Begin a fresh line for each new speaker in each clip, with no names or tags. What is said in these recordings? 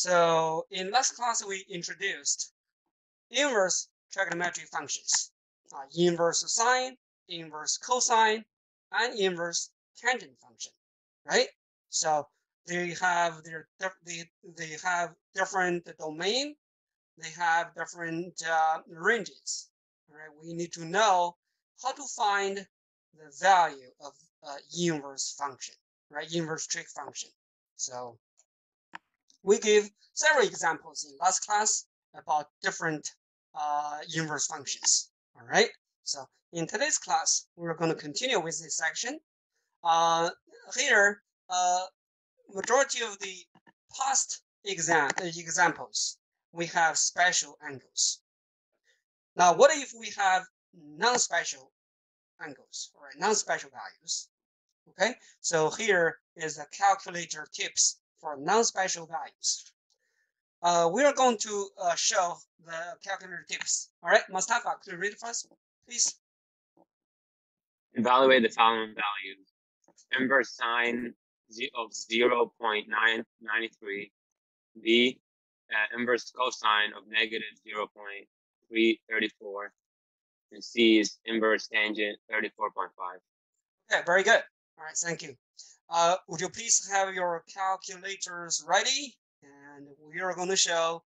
So in last class, we introduced inverse trigonometric functions, inverse sine, inverse cosine, and inverse tangent function, right? So they have they have different domain, they have different ranges, right? We need to know how to find the value of inverse function, right? Inverse trig function. So we gave several examples in last class about different inverse functions. All right. So in today's class, we're going to continue with this section. Here, majority of the past examples, we have special angles. Now, what if we have non-special angles or non-special values? Okay, so here is the calculator tips for non-special values. We are going to show the calculator tips. All right, Mustafa, could you read it first, please?
Evaluate the following values. Inverse sine of 0.993. B, inverse cosine of negative 0.334. And C is inverse tangent 34.5.
Okay, very good. All right, thank you. Would you please have your calculators ready? And we are going to show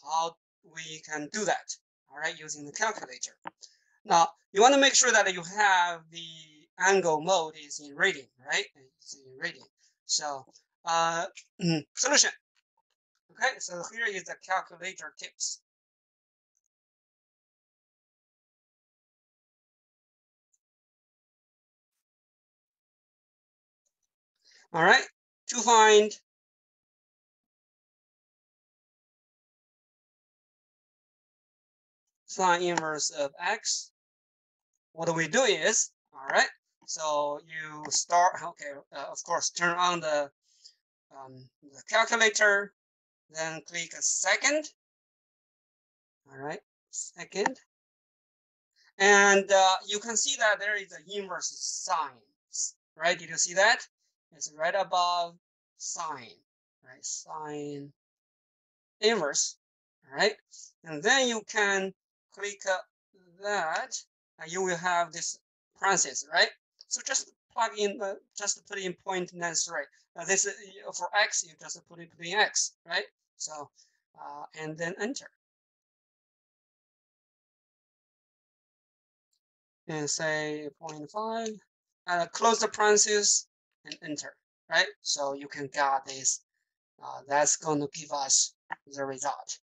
how we can do that, all right, using the calculator. Now, you want to make sure that you have the angle mode is in radian, right? It's in radian. So, solution. Okay, so here is the calculator tips. All right, to find sine inverse of x, what we do is, all right, so you start, okay, of course, turn on the calculator, then click a second, all right, second. And you can see that there is an inverse sine, right? Did you see that? It's right above sine, right? Sine inverse, all right? And then you can click that, and you will have this parenthesis, right? So just plug in, just put in 0.93. This is for x, you just put in x, right? So, and then enter. And say 0.5, and close the parentheses and enter, right? So you can get this. That's going to give us the result.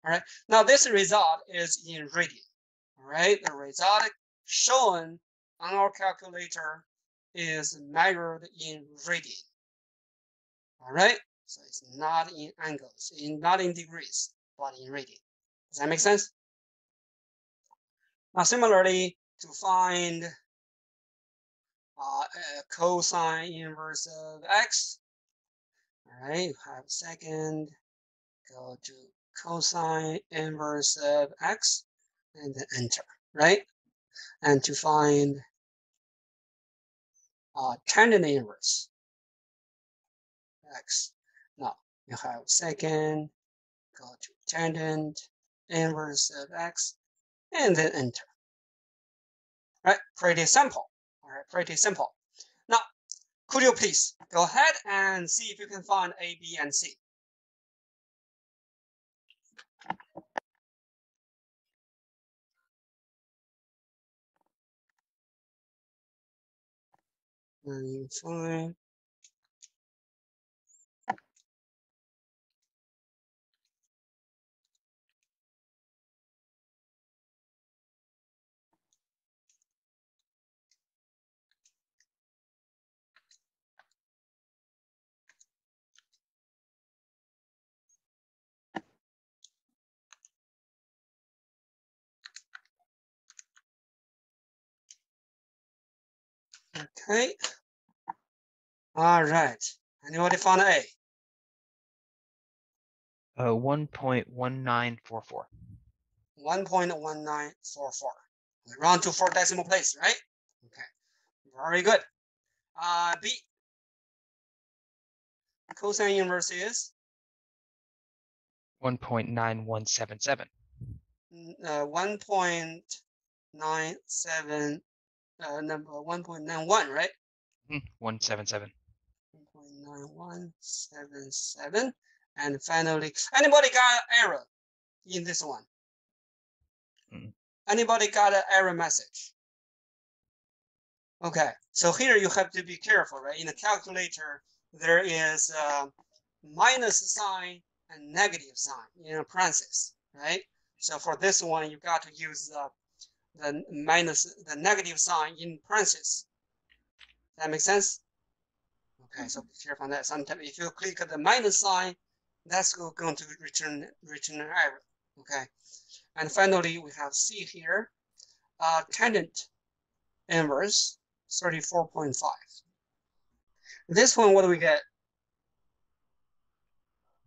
All right. Now this result is in radian. All right. The result shown on our calculator is measured in radian. All right. So it's not in angles, not in degrees, but in radian. Does that make sense? Now similarly, to find cosine inverse of x. All right, you have second, go to cosine inverse of x, and then enter, right? And to find tangent inverse x. Now, you have second, go to tangent inverse of x, and then enter. Right, pretty simple. All right, pretty simple. Now, could you please go ahead and see if you can find A, B, and C? And you find okay. All right. Anybody found A?
1.1944.
1.1944. We round to 4 decimal place, right? Okay. Very good. B. Cosine inverse is
1.9177.
1.97, number 1.91, right?
177.
1.9177. And finally, anybody got an error in this one? Anybody got an error message? Okay, so here you have to be careful, right? In the calculator, there is minus sign and negative sign in parentheses, right? So for this one, you got to use the negative sign in parentheses. That makes sense? Okay, so be careful on that. Sometimes if you click the minus sign, that's going to return an error. Okay, and finally we have C here, tangent inverse 34.5. This one, what do we get?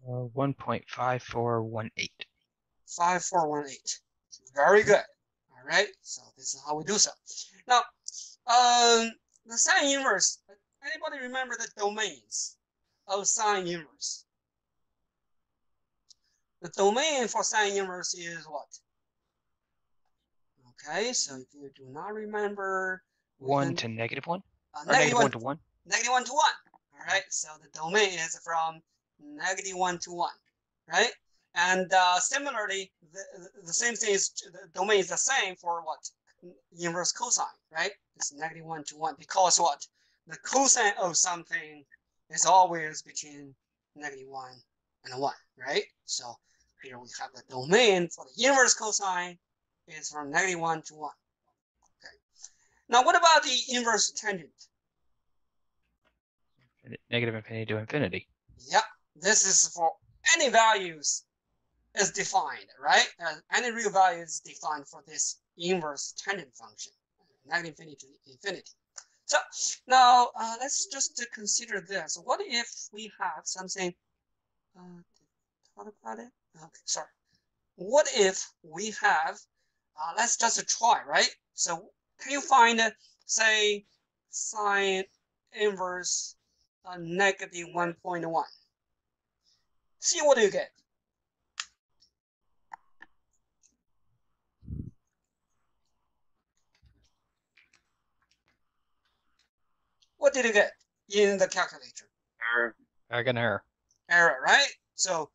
1.5418.
5418. Very good. All right, so this is how we do so. Now, the sine inverse. Anybody remember the domains of sine inverse? The domain for sine inverse is what? Okay, so if you do not remember,
1 to negative 1? Or
negative
1 to 1?
Negative 1 to 1. All right, so the domain is from negative 1 to 1, right? And similarly, the same thing is, the domain is the same for what? Inverse cosine, right? It's negative 1 to 1 because what? The cosine of something is always between negative 1 and 1, right? So here we have the domain for the inverse cosine is from negative 1 to 1. Okay. Now, what about the inverse tangent?
Negative infinity to infinity.
Yep, this is for any values is defined, right? Any real value is defined for this inverse tangent function, negative infinity to infinity. So now let's just consider this. What if we have something? What about it? Okay, sorry. What if we have? Let's just try, right? So can you find, say, sine inverse negative 1.1? See what you get. What did you get in the calculator?
Error.
I got an error.
Error, right? So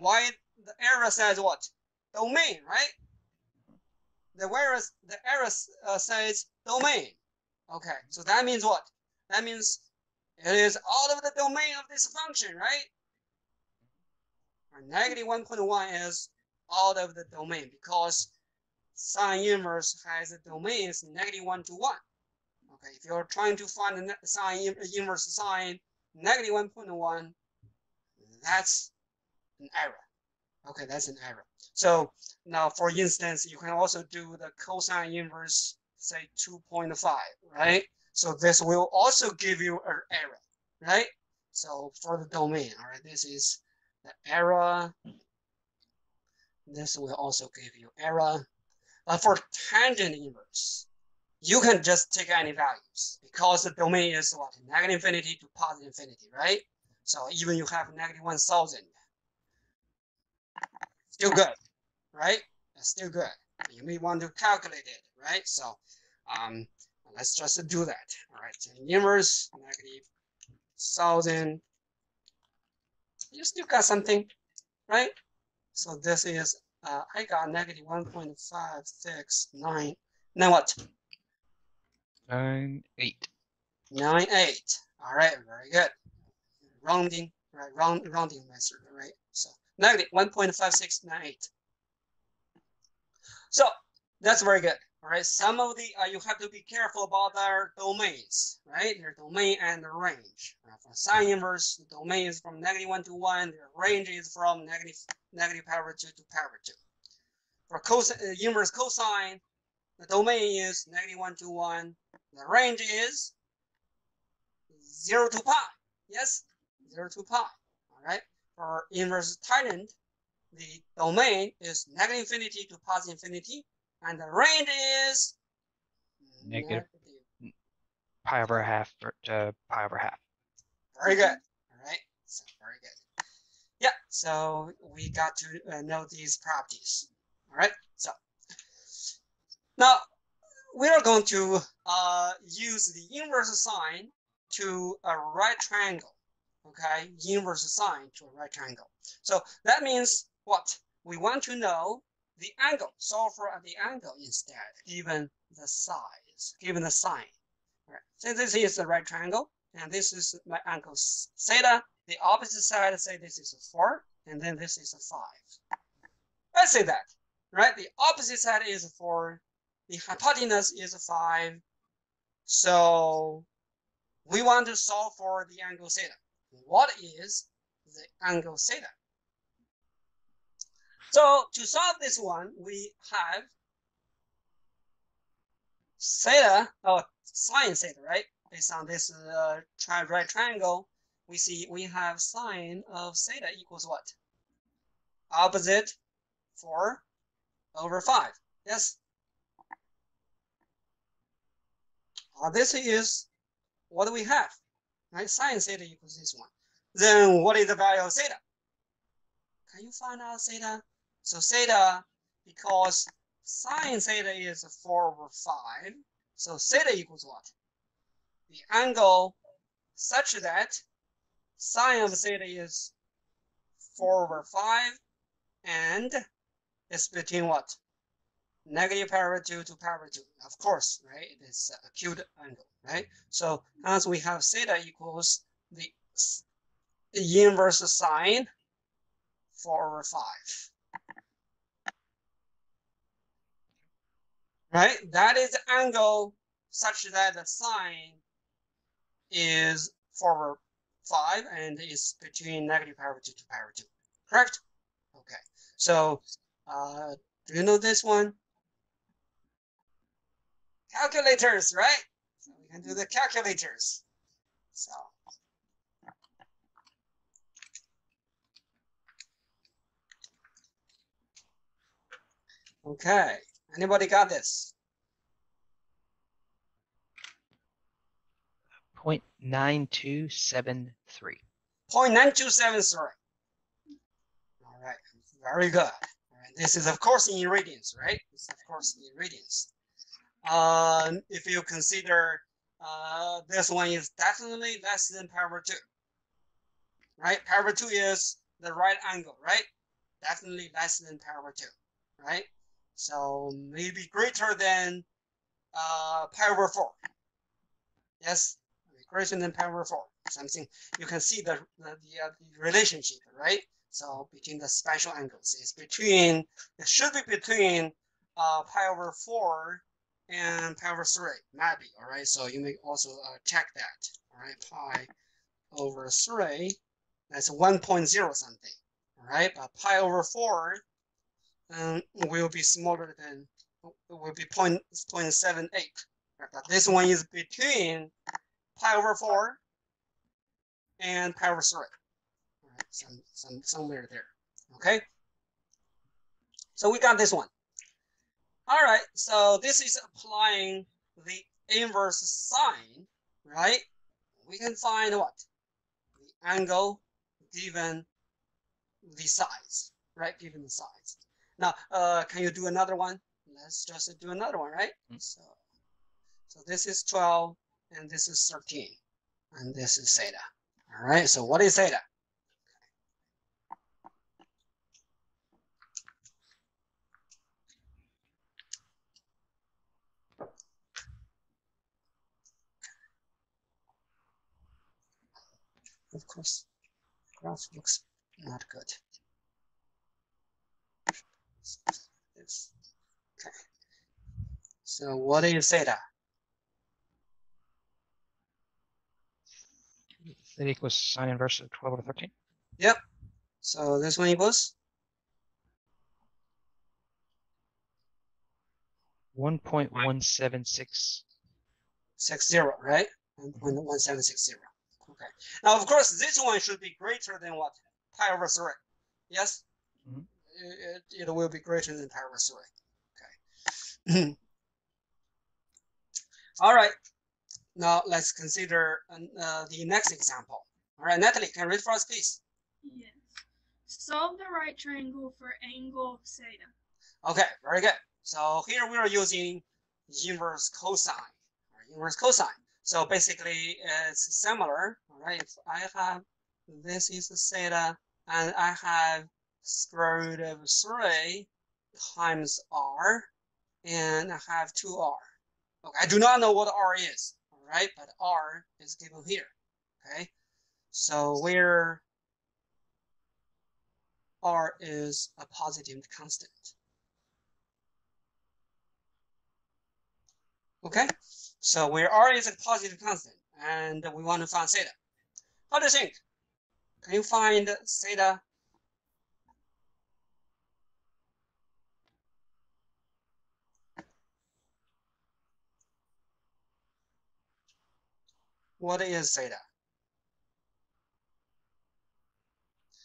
why the error says what? Domain, right? The error says domain. Okay, so that means what? That means it is out of the domain of this function, right? Or negative 1.1 is out of the domain because sine inverse has a domain is negative 1 to 1. Okay, if you're trying to find the sine inverse sine negative 1.1, that's an error. Okay, that's an error. So now, for instance, you can also do the cosine inverse, say 2.5, right? So this will also give you an error, right? So for the domain, all right, this is the error. This will also give you error. But for tangent inverse, you can just take any values because the domain is what? Negative infinity to positive infinity, right? So even you have negative 1,000, still good, right? That's still good. You may want to calculate it, right? So let's just do that. All right, so inverse negative 1,000. You still got something, right? So this is I got negative 1.569. Now what?
9.8.
9.8. All right, very good. Rounding, right? Rounding method, right? So negative 1.5698. So that's very good. All right. Some of the you have to be careful about their domains, right? Their domain and the range. For sine inverse, the domain is from negative 1 to 1. The range is from negative power 2 to power 2. For inverse cosine, the domain is negative 1 to 1. The range is 0 to pi. Yes, 0 to pi. All right. For inverse tangent, the domain is negative infinity to positive infinity, and the range is
Negative pi over half to pi over half.
Very good. All right. So very good. Yeah. So we got to know these properties. All right. So now we are going to use the inverse sine to a right triangle. Okay, inverse sine to a right triangle. So that means what? We want to know the angle. Solve for the angle instead, given the size, given the sine. All right. So this is the right triangle, and this is my angle theta. The opposite side, say this is a 4, and then this is a 5. Let's say that, right? The opposite side is 4. The hypotenuse is 5. So we want to solve for the angle theta. What is the angle theta? So to solve this one, we have theta, sine theta, right? Based on this right triangle, we see we have sine of theta equals what? Opposite 4 over 5. Yes? This is what we have, right? Sine theta equals this one. Then what is the value of theta? Can you find out theta? So theta, because sine theta is 4 over 5, so theta equals what? The angle such that sine of theta is 4 over 5, and it's between what? Negative pi over 2 to pi over 2. Of course, right? It's an acute angle, right? So as we have theta equals the inverse sine 4 over 5. Right? That is the angle such that the sine is 4 over 5 and is between negative pi over 2 to pi over 2. Correct? Okay. So do you know this one? Calculators, right? So we can do the calculators. So okay. Anybody got this?
0.9273.
0.9273. All right. Very good. All right. This is, of course, in radians, right? This is, of course, in radians. If you consider this one is definitely less than pi over 2. Right? Pi over 2 is the right angle, right? Definitely less than pi over 2. Right? So maybe greater than pi over 4. Yes, greater than pi over 4. Something you can see the relationship, right? So between the special angles, it should be between pi over 4 and pi over 3, maybe. All right, so you may also check that. All right, pi over 3, that's 1.0 something. All right, but pi over 4 will be smaller than, will be 0.78. But this one is between pi over 4 and pi over 3. All right, somewhere there. Okay. So we got this one. All right. So this is applying the inverse sine, right? We can find what? The angle given the size, right? Given the size. Now, can you do another one? Let's just do another one, right? So this is 12, and this is 13, and this is theta. All right, so what is theta? Of course, graph looks not good. Okay. So what is theta?
That equals sine inverse of 12 over 13.
Yep. So this one equals
1.1760.
60, right? 1.1760. Okay. Now, of course, this one should be greater than what? Pi over 3. Yes?
Mm-hmm.
It will be greater than pi over 3. Okay. All right. Now, let's consider the next example. All right, Natalie, can you read for us, please?
Yes. Solve the right triangle for angle theta.
Okay, very good. So here we are using inverse cosine. Inverse cosine. So basically, it's similar. All right. If I have this is theta, and I have square root of 3 times r, and I have 2r. Okay, I do not know what r is. All right, but r is given here. Okay, so where r is a positive constant. Okay, so where r is a positive constant, and we want to find theta. How do you think? Can you find theta? What is theta?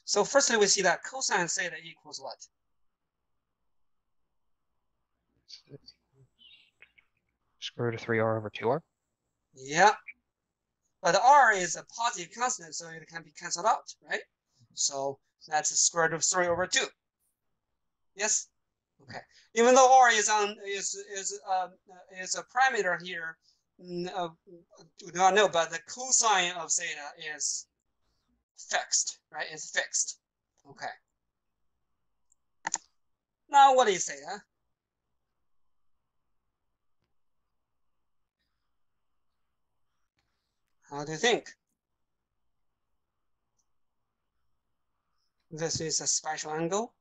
So firstly, we see that cosine theta equals what?
Square root of 3r over 2r.
Yeah, but r is a positive constant, so it can be canceled out, right? So that's square root of 3 over 2. Yes. Okay. Even though r is a parameter here, we do not know, but the cosine of theta is fixed, right? It's fixed. Okay. Now what is theta? How do you think? This is a special angle.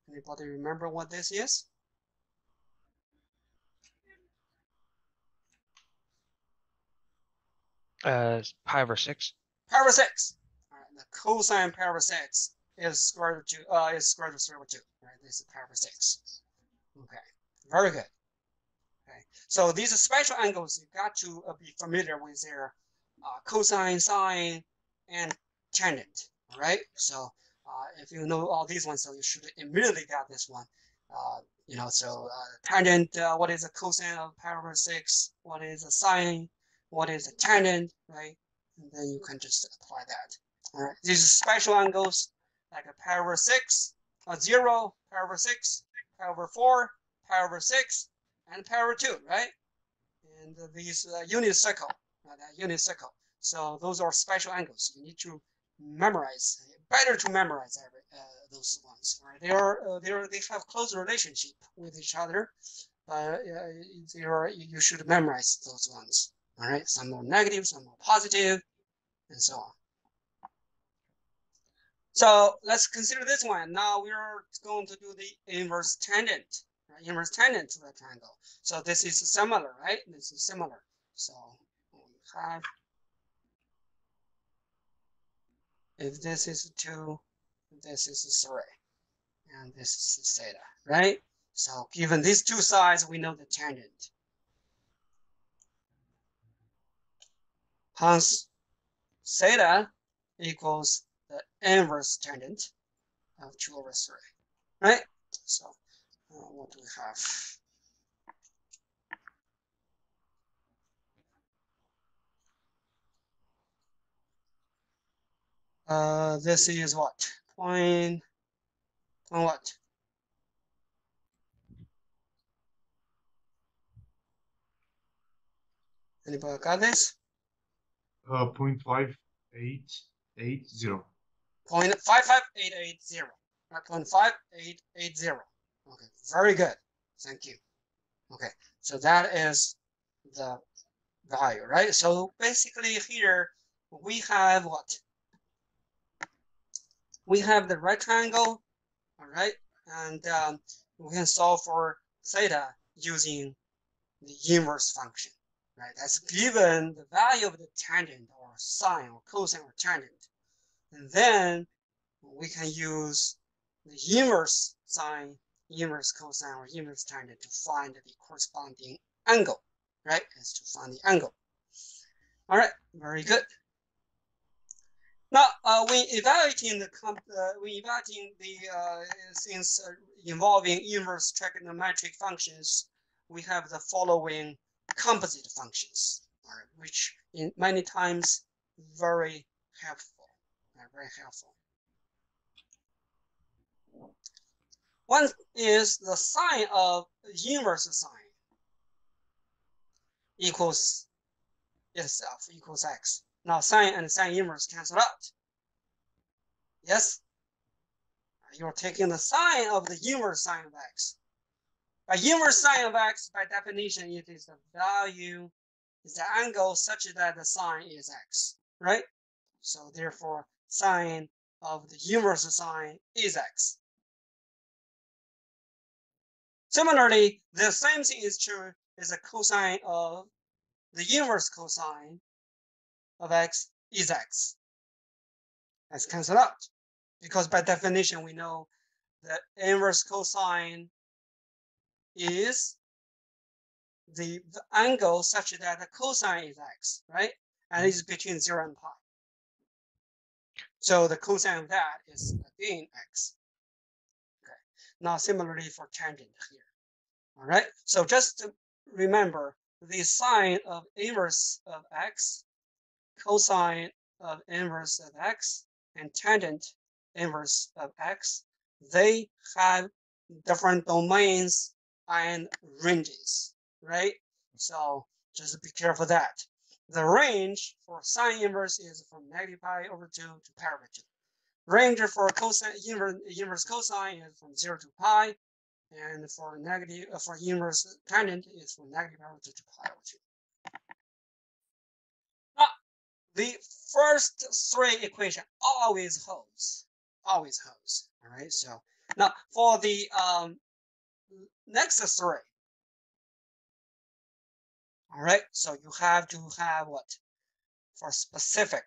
Anybody remember what this is?
Pi over 6.
Pi over 6. All right, the cosine pi over 6 is square root of 3 over 2. Right, this is pi over 6. Okay, very good. Okay, so these are special angles. You got to be familiar with their cosine, sine, and tangent. All right, so if you know all these ones, so you should immediately got this one. So tangent, what is a cosine of pi over 6? What is a sine? What is a tangent, right? And then you can just apply that. All right, these are special angles like a pi over 6, a 0, pi over 6, pi over 4, pi over 6, and pi over 2, right? And these unit circle, unit circle. So those are special angles. You need to memorize. Better to memorize those ones. Right? They have close relationship with each other, but you should memorize those ones. All right, some are negative, some are positive, and so on. So let's consider this one. Now we're going to do the inverse tangent. Right? Inverse tangent to the triangle. So this is similar, right? This is similar. So we have, if this is 2, this is 3, and this is theta, right? So given these two sides, we know the tangent. Hence, theta equals the inverse tangent of 2 over 3, right? So what do we have? This is what? Point what? Anybody got this?
0.5880.
0.55880. Right, 0.5880. Okay, very good. Thank you. Okay, so that is the value, right? So basically here we have what? We have the right triangle, all right? And we can solve for theta using the inverse function, right? That's given the value of the tangent or sine or cosine or tangent. And then we can use the inverse sine, inverse cosine, or inverse tangent to find the corresponding angle, right? Is to find the angle. All right, very good. Now, when evaluating the things involving inverse trigonometric functions, we have the following composite functions, right, which in many times very helpful, very helpful. One is the sine of inverse sine equals itself equals x. Now sine and sine inverse cancel out. Yes? You're taking the sine of the inverse sine of x. By inverse sine of x, by definition, it is the value, is the angle such that the sine is x, right? So therefore, sine of the inverse sine is x. Similarly, the same thing is true is a cosine of the inverse cosine of x is x. That's canceled out because by definition we know that inverse cosine is the angle such that the cosine is x, right? And it's between 0 and pi. So the cosine of that is again x. Okay. Now similarly for tangent here. All right. So just to remember the sine of inverse of x, cosine of inverse of x, and tangent inverse of x, they have different domains and ranges, right? So just be careful of that. The range for sine inverse is from negative pi over 2 to pi over 2. Range for cosine inverse cosine is from 0 to pi, and for negative for inverse tangent is from negative pi over 2 to pi over 2. Now, the first three equation always holds, always holds. All right. So now for the next three. All right. So you have to have what for specific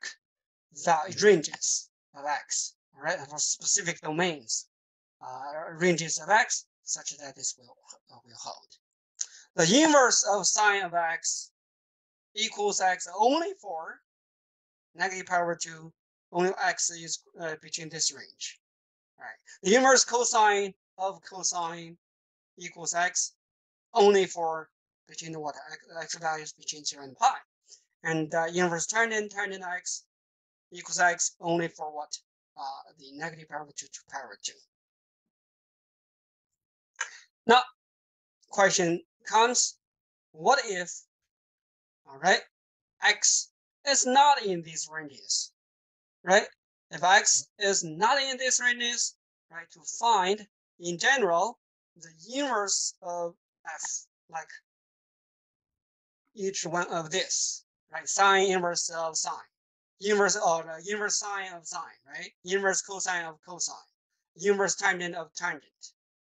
ranges of x. All right. And for specific domains, ranges of x, such that this will hold. The inverse of sine of x equals x only for negative pi over 2. Only x is between this range. All right. The inverse cosine of cosine equals x only for between the what x values between 0 and pi. And inverse tangent x equals x only for what the negative pi over 2 to pi over 2. Now, question comes, what if, all right, x is not in these ranges, right? If x is not in these ranges, right, to find, in general, the inverse of f, like each one of this, right? Sine inverse of sine, inverse or inverse sine of sine, right? Inverse cosine of cosine, inverse tangent of tangent,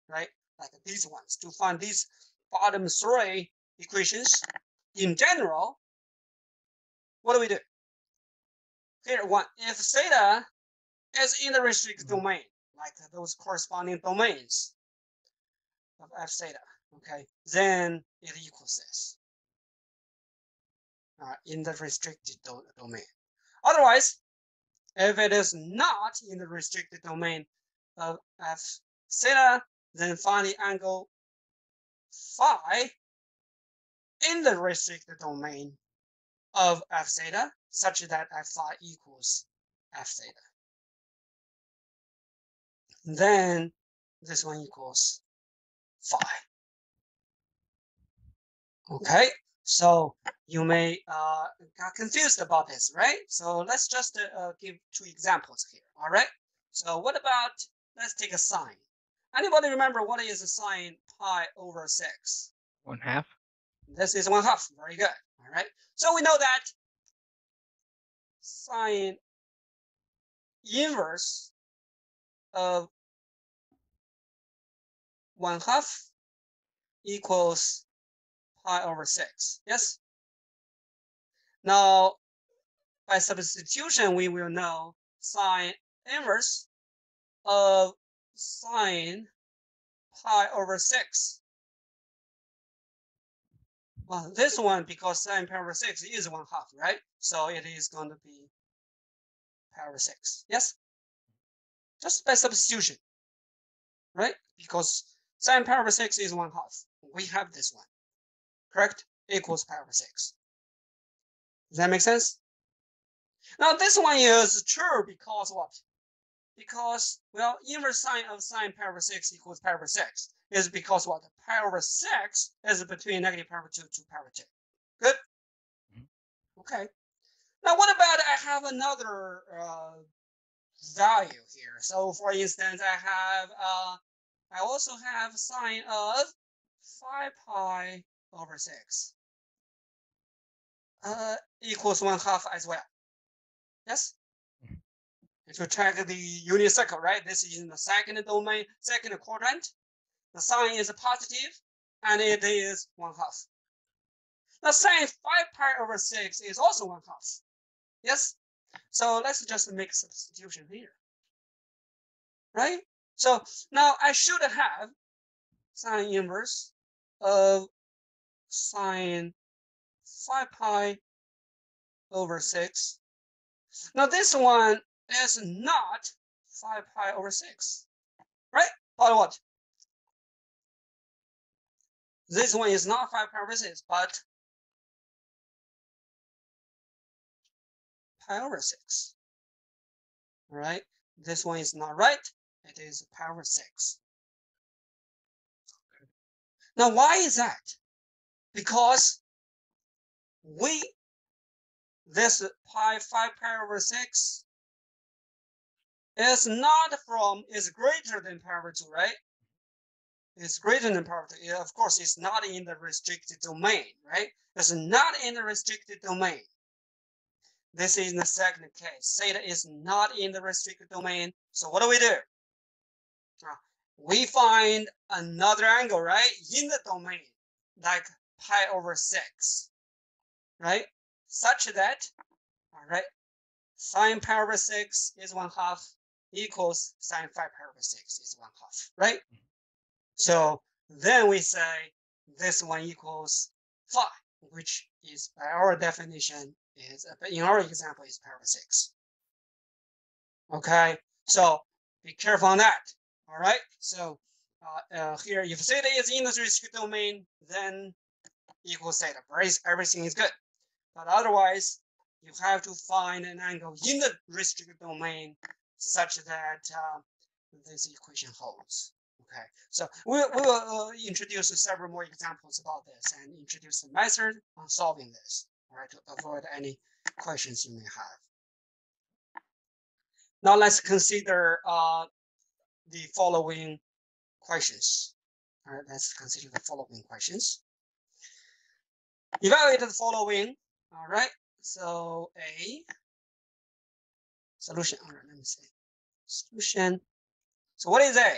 right? Like these ones. To find these bottom three equations, in general, what do we do? Here, one, if theta is in the restricted domain, like those corresponding domains of f theta, okay, then it equals this. In the restricted domain. Otherwise, if it is not in the restricted domain of f theta, then find the angle phi in the restricted domain of f theta, such that f phi equals f theta. Then this one equals phi. Okay, so you may got confused about this, right? So let's just give two examples here. All right. So what about, let's take a sine. Anybody remember what is a sine pi over 6?
1/2.
This is 1/2. Very good. All right. So we know that sine inverse of 1/2 equals pi over 6. Yes. Now, by substitution, we will know sine inverse of sine pi over 6. Well, this one, because sine pi over 6 is 1/2, right? So it is going to be pi over 6. Yes? Just by substitution, right? Because sine pi over 6 is 1/2. We have this one, correct? Equals pi over 6. Does that make sense? Now, this one is true because what? Because, well, inverse sine of sine pi over 6 equals pi over 6 is because what? Pi over 6 is between negative pi over 2 to pi over 2. Good? Okay. Now, what about I have another value here? So, for instance, I also have sine of 5 pi over 6 equals 1/2 as well. Yes? If you check the unit circle, right? This is in the second domain, second quadrant. The sign is positive, and it is 1/2. Now, sine 5 pi over 6 is also 1/2. Yes? So let's just make substitution here. Right? So now I should have sine inverse of sine 5 pi over 6. Now this one is not 5 pi over 6. Right? But what? This one is not 5 pi over 6, but pi over 6. All right? This one is not right. It is pi over 6. Now, why is that? Because this 5 pi over 6 is greater than pi over 2, right? It's greater than pi over 2. Of course, it's not in the restricted domain, right? It's not in the restricted domain. This is the second case. Theta is not in the restricted domain. So what do? We find another angle, right? In the domain, like pi over 6, right? Such that, all right, sine pi over 6 is 1/2 equals sine 5 pi over 6 is 1/2, right? So then we say this one equals phi, which is by our definition is, in our example, is pi over 6. Okay, so be careful on that. All right, so here, if theta is in the restricted domain, then equals theta. Everything is good. But otherwise, you have to find an angle in the restricted domain such that this equation holds. Okay, so we will introduce several more examples about this and introduce a method on solving this, all right, to avoid any questions you may have. Now let's consider the following questions. All right, let's consider the following questions. Evaluate the following. All right, so A solution. All right, let me see. Solution. So what is A?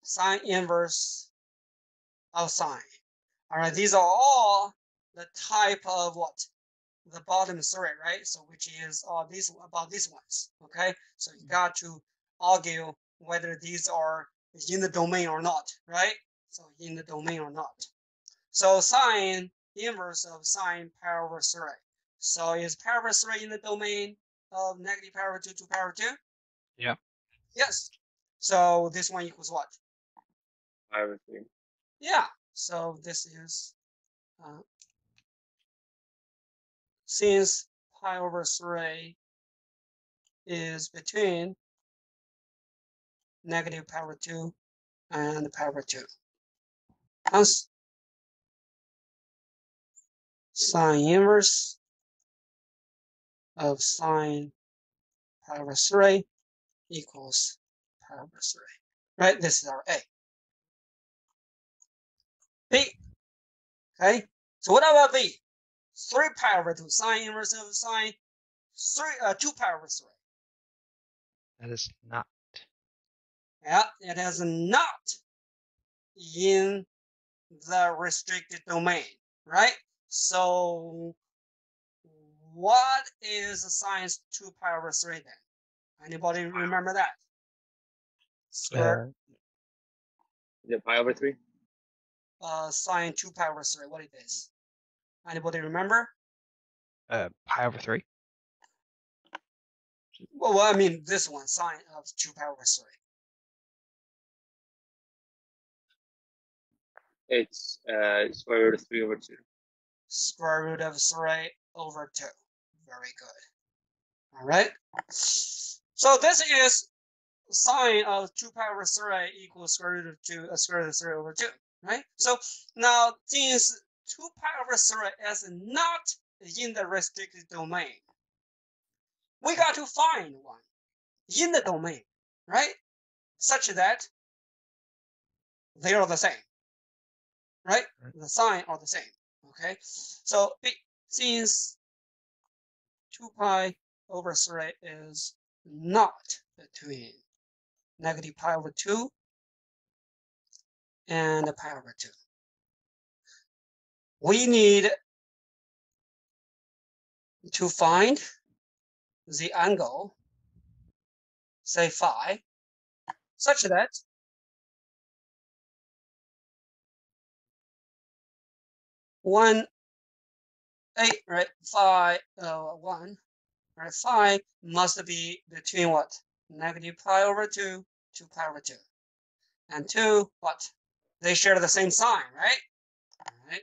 Sine inverse of sine. All right, these are all the type of what? The bottom three, right? So which is about these ones. Okay, so you got to argue whether these are in the domain or not, right? So in the domain or not. So sine inverse of sine pi over 3. So is pi over 3 in the domain of negative pi over 2 to pi over 2?
Yeah.
Yes. So this one equals what?
Pi over 3.
Yeah. So this is since pi over 3 is between negative pi over 2 and pi over 2. Hence, sine inverse of sine pi over 3 equals pi over 3. Right? This is our A. B. Okay. So what about B? 3 pi over 2. Sine inverse of sine 2 pi over 3.
That is not.
Yeah, it is not in the restricted domain, right? So what is sine 2 pi over 3 then? Anybody remember that? Square.
Is it pi over 3?
Sine 2 pi over 3. What it is? Anybody remember?
Pi over 3.
Well, I mean this one, sine of 2 pi over 3.
It's square root of 3 over 2.
Square root of 3 over 2. Very good. All right. So this is sine of 2 pi over 3 equals square root of 2, square root of 3 over 2, right? So now since 2 pi over 3 is not in the restricted domain, we got to find one in the domain, right? Such that they are the same, right? The sign are the same, okay? So since 2 pi over 3 is not between negative pi over 2 and pi over 2, we need to find the angle, say phi, such that one eight, right, phi 1, right, phi must be between what? Negative pi over 2 to pi over 2. And 2, what? They share the same sign, right? All right.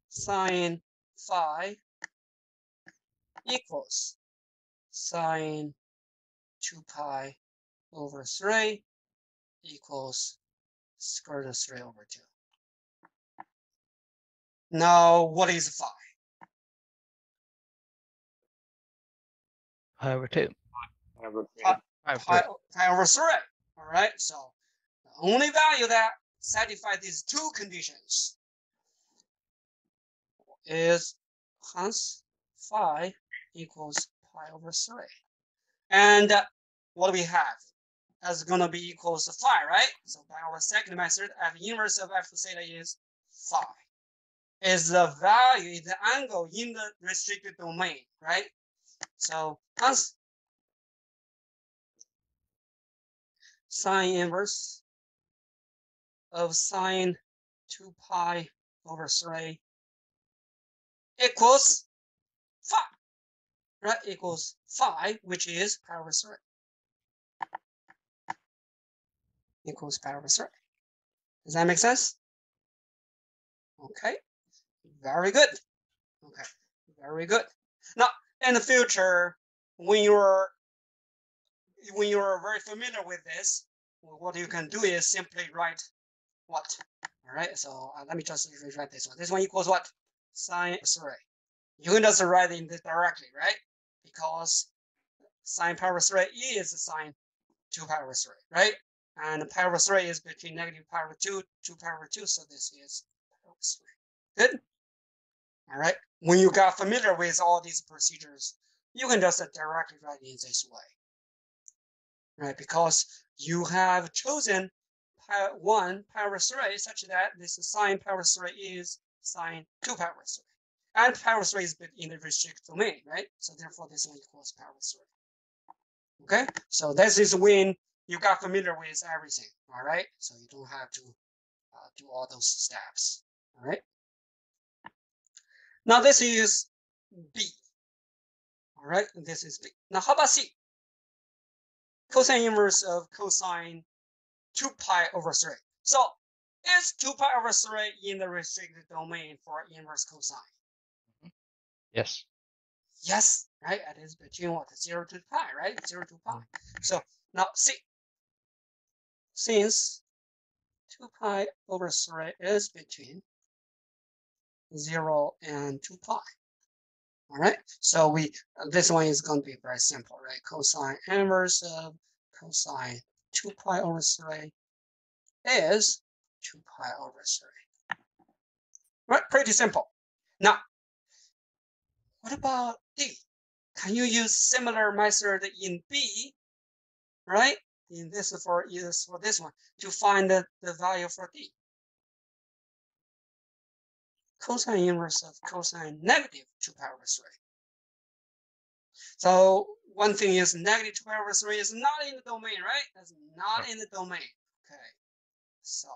Sine phi equals sine 2 pi over 3 equals square root of 3 over 2. Now, what is phi?
Pi over 2.
Over
Pi,
Pi over
pi,
3.
pi over 3. All right. So the only value that satisfies these two conditions is hence phi equals pi over 3. And what do we have? That's going to be equals to phi, right? So by our second method, f inverse of f theta is phi. Is the value, is the angle in the restricted domain, right? So hence sine inverse of sine 2 pi over 3 equals phi, right? Equals phi, which is pi over 3. Equals pi over 3. Does that make sense? Okay, very good. Okay, very good. Now, in the future, when you're very familiar with this, what you can do is simply write what? All right, so let me just rewrite this one. This one equals what? Sine 3. You can just write it directly, right? Because sine pi over 3 is sine 2 pi over 3, right? And pi over 3 is between negative pi over 2 to pi over 2, so this is pi over 3. Good? All right. When you got familiar with all these procedures, you can just directly write it in this way, right? Because you have chosen pi 1 pi over 3 such that this sine pi over 3 is sine 2 pi over 3. And pi over 3 is in the restricted domain, right? So therefore, this one equals pi over 3. Okay, so this is when you got familiar with everything, all right? So you don't have to do all those steps, all right? Now this is B, all right? This is B. Now how about C? Cosine inverse of cosine 2 pi over 3. So is 2 pi over 3 in the restricted domain for inverse cosine?
Yes.
Yes, right? It is between what? 0 to pi, right? 0 to pi. So now C. Since 2 pi over 3 is between 0 and 2 pi. All right, so this one is going to be very simple, right? Cosine inverse of cosine 2 pi over 3 is 2 pi over 3. Right, pretty simple. Now, what about D? Can you use similar method in B, right? In this for this one to find the value for D? Cosine inverse of cosine negative 2 pi over 3. So one thing is negative 2 pi over 3 is not in the domain, right? That's not in the domain. Okay, so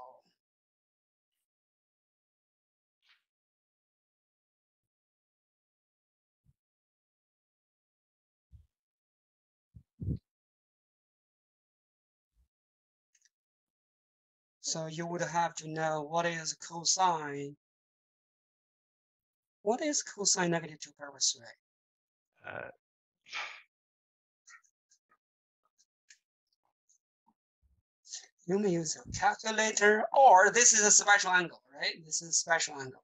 you would have to know what is cosine. What is cosine negative 2 pi over 3? You may use a calculator, or this is a special angle, right? This is a special angle.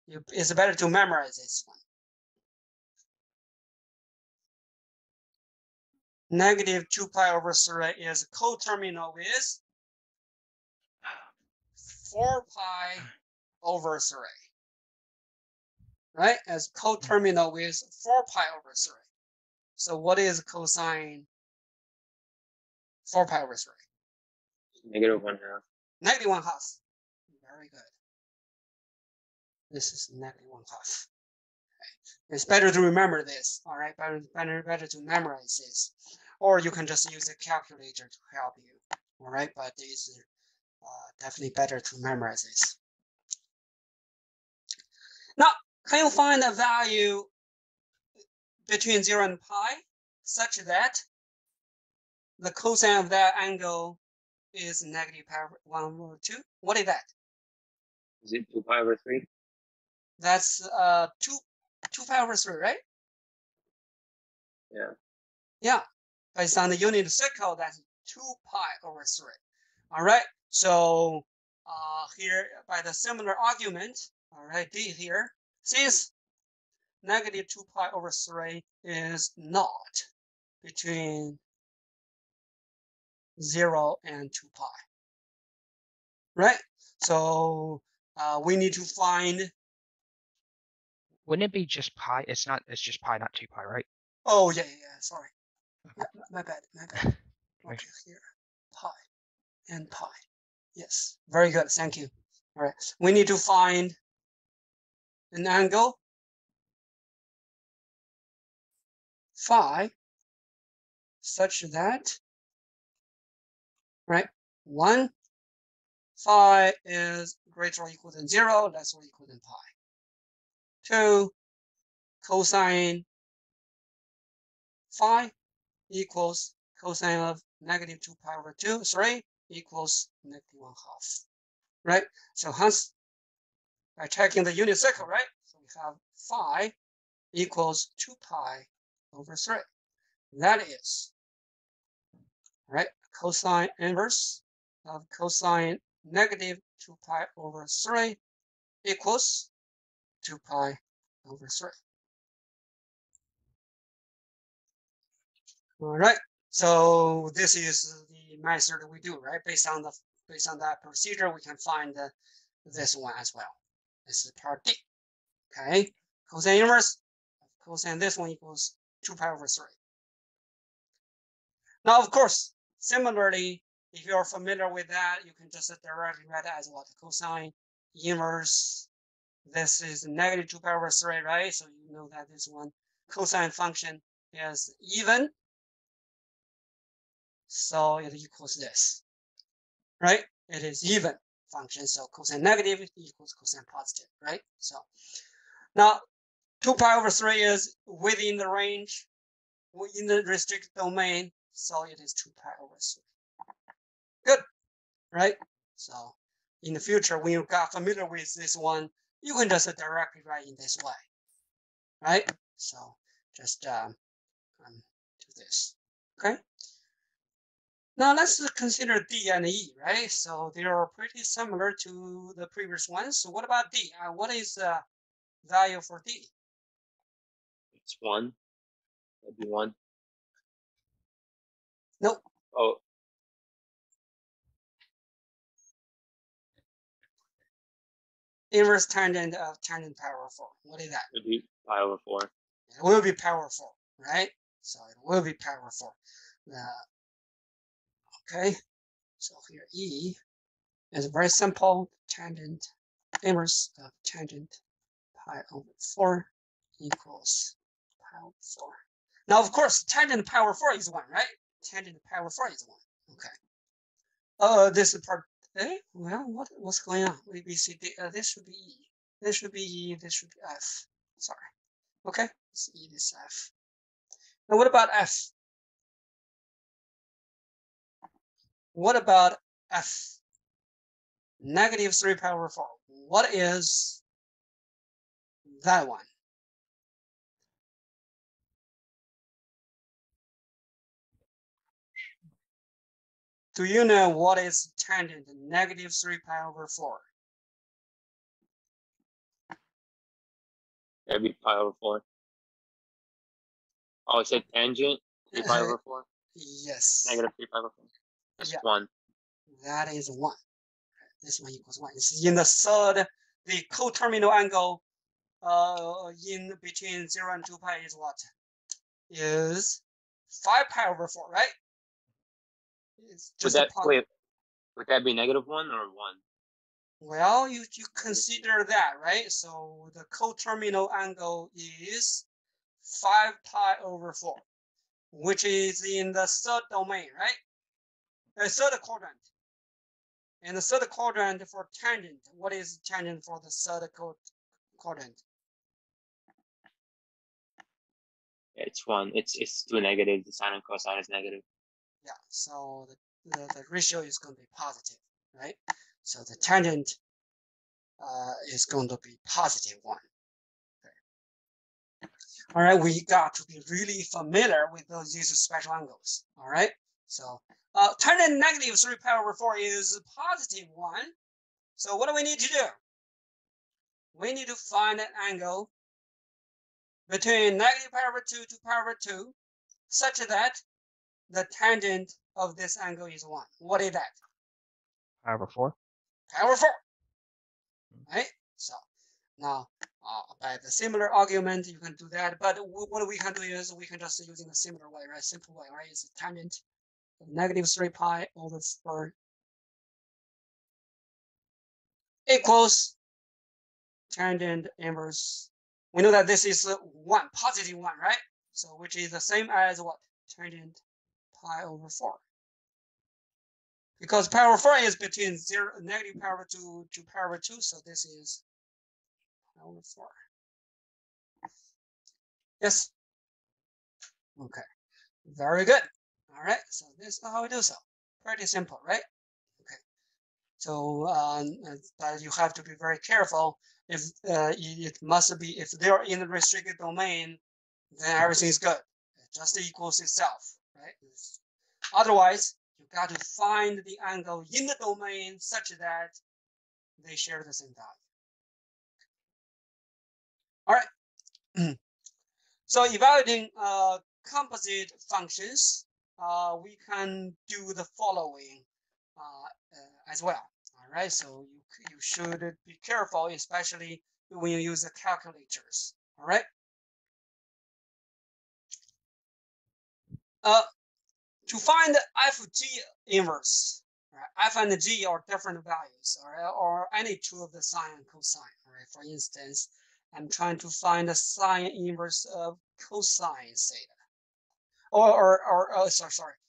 It's better to memorize this one. Negative 2 pi over 3 is coterminal with 4 pi over 3. Right? As coterminal with 4 pi over 3. So what is cosine 4 pi over 3?
-1/2.
-1/2. Very good. This is -1/2. Okay. It's better to remember this. All right, better to memorize this, or you can just use a calculator to help you. All right, but it's definitely better to memorize this. Now, can you find a value between 0 and pi such that the cosine of that angle is -1/2? What is that?
Is it 2 pi over 3?
That's 2 pi over 3, right?
Yeah.
Yeah. Based on the unit circle, that's 2 pi over 3. All right. So here, by the similar argument, all right, D here, since -2 pi over 3 is not between 0 and 2 pi, right? So we need to find.
Wouldn't it be just pi? It's not. It's just pi, not 2 pi, right?
Oh yeah. Sorry. Yeah, my bad. Okay, here, pi and pi. Yes, very good. Thank you. All right, we need to find an angle phi such that, right, 1 phi is greater or equal than 0, less or equal than pi. 2 cosine phi equals cosine of -2 pi over 2. 3 equals -1/2. Right? So hence, by checking the unit circle, right? So we have phi equals 2 pi over 3. That is, right, cosine inverse of cosine -2 pi over 3 equals 2 pi over 3. All right. So this is the method we do, right? Based on that procedure, we can find this one as well. This is part D. Okay. Cosine inverse of cosine this one equals 2 pi over 3. Now, of course, similarly, if you're familiar with that, you can just directly write that as what? Cosine inverse. This is -2 pi over 3, right? So you know that this one cosine function is even. So it equals this, right? It is even function. So cosine negative equals cosine positive, right? So now 2 pi over 3 is within the range, in the restricted domain. So it is 2 pi over 3. Good, right? So in the future, when you got familiar with this one, you can just directly write in this way, right? So just do this, okay? Now let's consider D and E, right? So they are pretty similar to the previous ones. So what about D? What is the value for D?
It's 1. That'd be 1.
Nope.
Oh,
Inverse tangent of tangent power 4. What is that?
it'd be pi over 4.
It will be power 4, right? So it will be power 4. Okay. So here E is very simple. Tangent inverse of tangent pi over 4 equals pi over 4. Now, of course, tangent power 4 is 1, right? Tangent power 4 is 1. Okay. This is part. Well, what's going on? A, B, C, D. This should be E. This should be E. This should be F. Sorry. Okay. It's E. This F. Now, what about F? What about F? -3 pi over 4. What is that one? Do you know what is tangent negative 3 pi over 4?
That'd be pi over 4. Oh, it said tangent 3 pi over 4.
Yes.
Negative 3 pi over 4. That's
Yeah.
1.
That is 1. This one equals 1. It's in the third, the coterminal angle in between 0 and 2 pi is what? Is 5 pi over 4, right? It's just
Would that be negative 1 or 1?
Well, you consider that, right? So the coterminal angle is 5 pi over 4, which is in the third domain, right? The third quadrant. And the third quadrant for tangent, what is tangent for the third quadrant?
Yeah, it's 1. It's 2 negative. The sine and cosine is negative.
Yeah, so the ratio is going to be positive, right? So the tangent is going to be positive 1. Okay. All right, we got to be really familiar with these special angles. All right, so tangent negative 3 pi over 4 is positive 1. So what do we need to do? We need to find an angle between negative pi over 2 to pi over 2 such that the tangent of this angle is 1. What is that?
Pi over 4.
Pi over 4. Right? So now by the similar argument, you can do that. But what we can do is we can just using a similar way, right? Simple way, right? It's a tangent of negative 3 pi over 4 equals tangent inverse. We know that this is 1, positive 1, right? So which is the same as what? Tangent pi over 4. Because pi over 4 is between negative pi over 2 to pi over 2, so this is pi over 4. Yes? Okay. Very good. All right, so this is how we do so. Pretty simple, right? Okay. So but you have to be very careful. If it must be, if they're in the restricted domain, then everything is good. It just equals itself, right? Otherwise, you got to find the angle in the domain such that they share the same value. All right. So evaluating composite functions, we can do the following as well. All right, so you should be careful, especially when you use the calculators. All right. To find FG inverse, right? F and G are different values, all right, or any two of the sine and cosine. All right. For instance, I'm trying to find the sine inverse of cosine theta.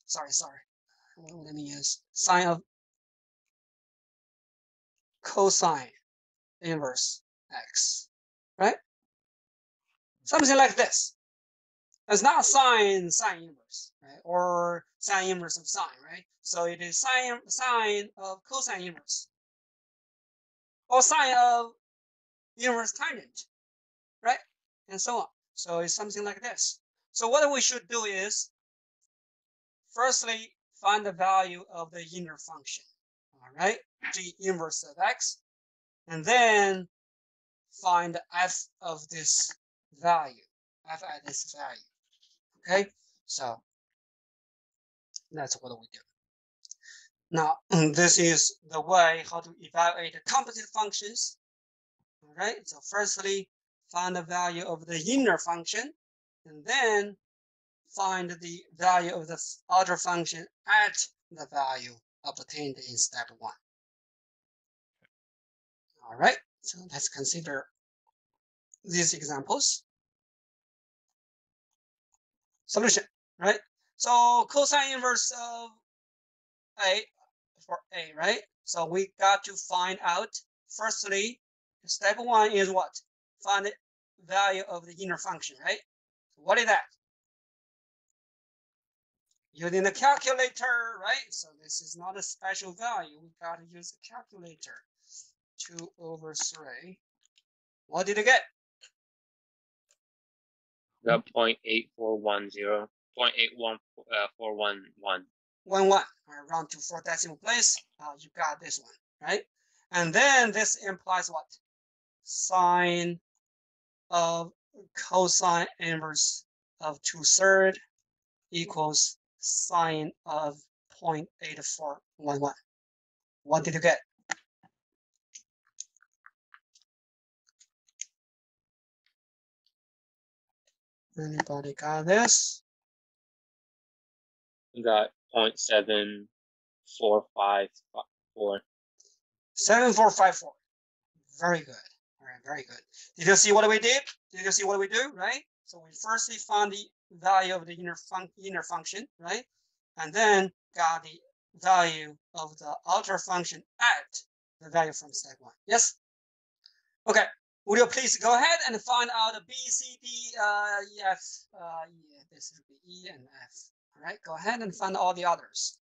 Sorry. Let me use sine of cosine inverse x, right? Something like this. It's not sine inverse, right? Or sine inverse of sine, right? So it is sine of cosine inverse, or sine of inverse tangent, right? And so on. So it's something like this. So what we should do is, firstly, find the value of the inner function, all right? G inverse of x, and then find f of this value, f at this value, okay? So that's what we do. Now, this is the way how to evaluate the composite functions, all right? So firstly, find the value of the inner function, and then find the value of the outer function at the value obtained in step 1. All right, so let's consider these examples. Solution, right? So cosine inverse of A for A, right? So we got to find out, firstly, step 1 is what? Find the value of the inner function, right? What is that? Using the calculator, right? So this is not a special value. We got to use the calculator. 2 over 3. What did you get?
The 0.8410, 0.81411.
1, 1, or round to 4 decimal place, you got this one, right? And then this implies what? Sine of cosine inverse of 2/3 equals sine of 0.8411. What did you get? Anybody got this?
You got 0.7454.
7454. Very good. All right, very good. Did you see what we did? Did you see what we do, right? So we firstly found the value of the inner function, right? And then got the value of the outer function at the value from step 1. Yes? Okay. Would you please go ahead and find out the B, C, D, E, F. Yeah, this would be E and F. All right, go ahead and find all the others.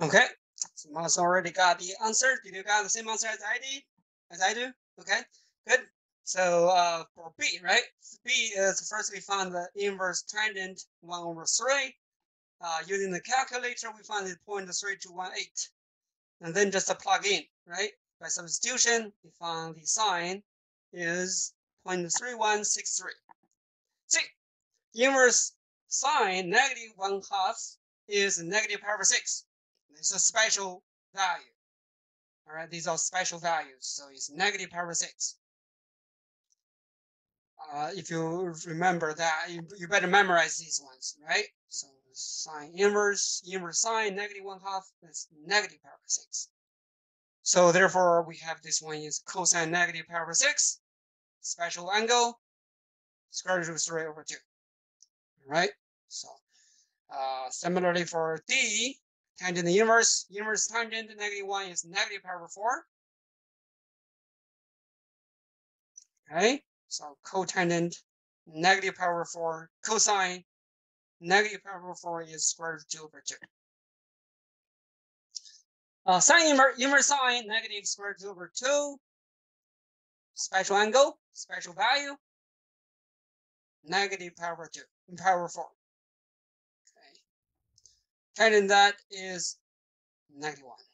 Okay. Someone's already got the answer. Did you got the same answer as I did? As I do? Okay, good. So for B, right? B is first we found the inverse tangent 1/3. Using the calculator, we found it 0.3218. And then just plug in, right? By substitution, we found the sine is 0.3163. See, inverse sine -1/2 is -6. It's a special value. All right, these are special values, so it's -6. If you remember that, you better memorize these ones, right? So sine inverse sine -1/2 is -6. So therefore, we have this one is cosine -6, special angle, square root of 3/2. All right. So similarly for D, tangent inverse tangent -1 is -4. Okay. So cotangent -4, cosine -4 is square root of 2/2. Sine inverse sine negative square root of 2. Special angle, special value, -4. Okay. Tangent that is -1.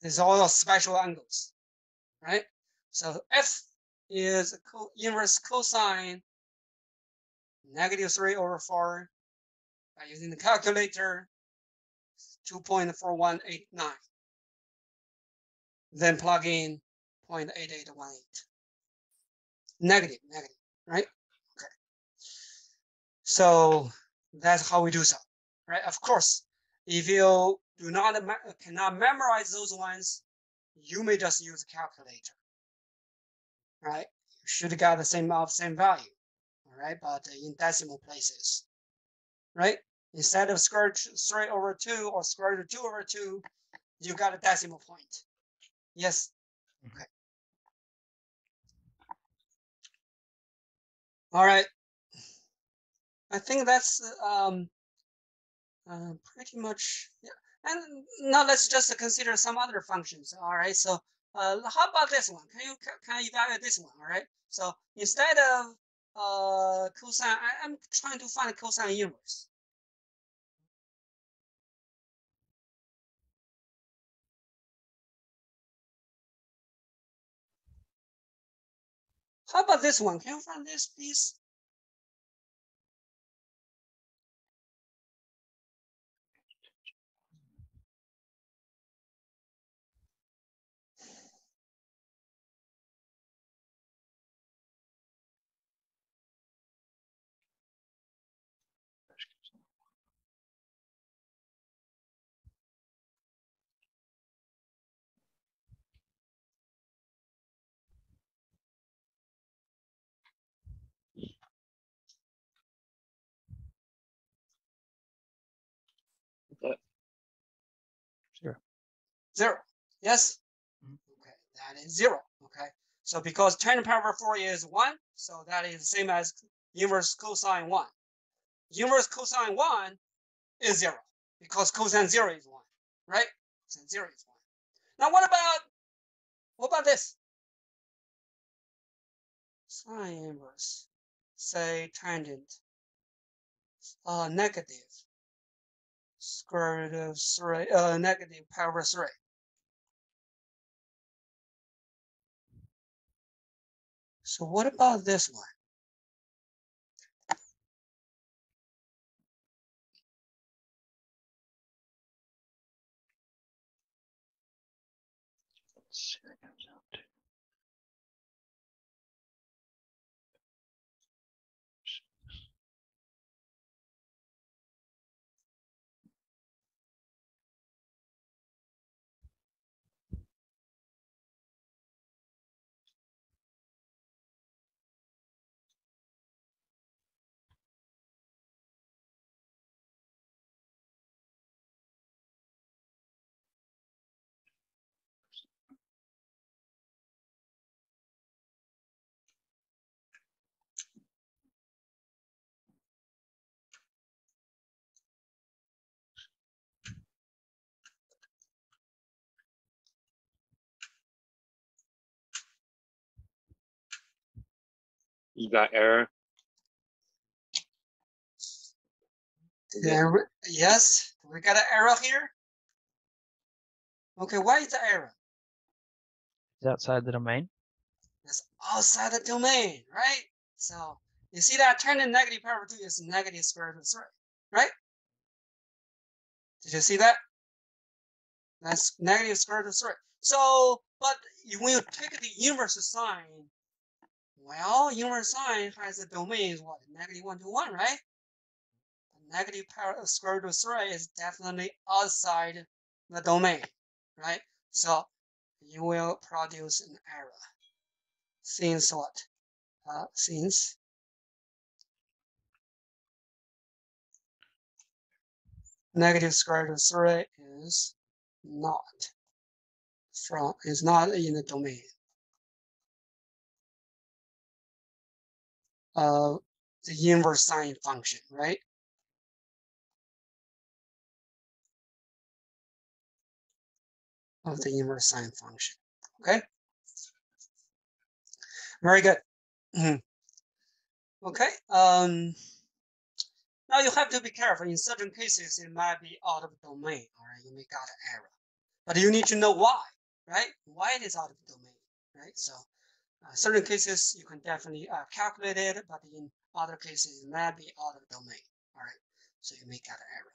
This is all special angles, right? So F is inverse cosine -3/4 by using the calculator, 2.4189. Then plug in 0.8818. Negative, right? Okay. So that's how we do so, right? Of course, if you cannot memorize those ones, you may just use a calculator, right? You should have got the same value, all right? But in decimal places, right? Instead of square root 3/2 or square root 2/2, you got a decimal point. Yes. Okay. All right. I think that's pretty much, yeah. And now let's just consider some other functions. All right. So how about this one? Can you evaluate this one? All right. So instead of cosine, I'm trying to find a cosine inverse. How about this one? Can you find this, please? Zero. Yes. Okay, that is 0. Okay. So because 10⁴ is 1, so that is the same as inverse cosine 1. Inverse cosine 1 is 0 because cosine 0 is 1, right? Cosine 0 is 1. Now what about this? Sine inverse, say tangent, negative square root of 3, negative power 3. So what about this one?
You got error.
Yes, we got an error here. Okay, why is the error?
It's outside the domain.
It's outside the domain, right? So you see that tangent negative pi over 2 is negative square root of 3, right? Did you see that? That's negative square root of 3. So, but when you take the inverse sign, well, inverse sign has a domain is what? Negative 1 to 1, right? The negative square root of 3 is definitely outside the domain, right? So you will produce an error. Since what? Since negative square root of 3 is not in the domain of the inverse sine function, right? Of the inverse sine function. Okay. Very good. Okay. Now you have to be careful. In certain cases, it might be out of domain. All right, you may got an error, but you need to know why, right? Why it is out of domain, right? So certain cases you can definitely calculate it, but in other cases it might be out of domain. All right, so you may get an error.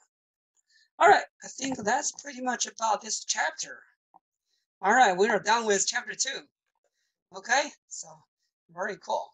All right, I think that's pretty much about this chapter. All right, we are done with chapter 2. Okay, so very cool.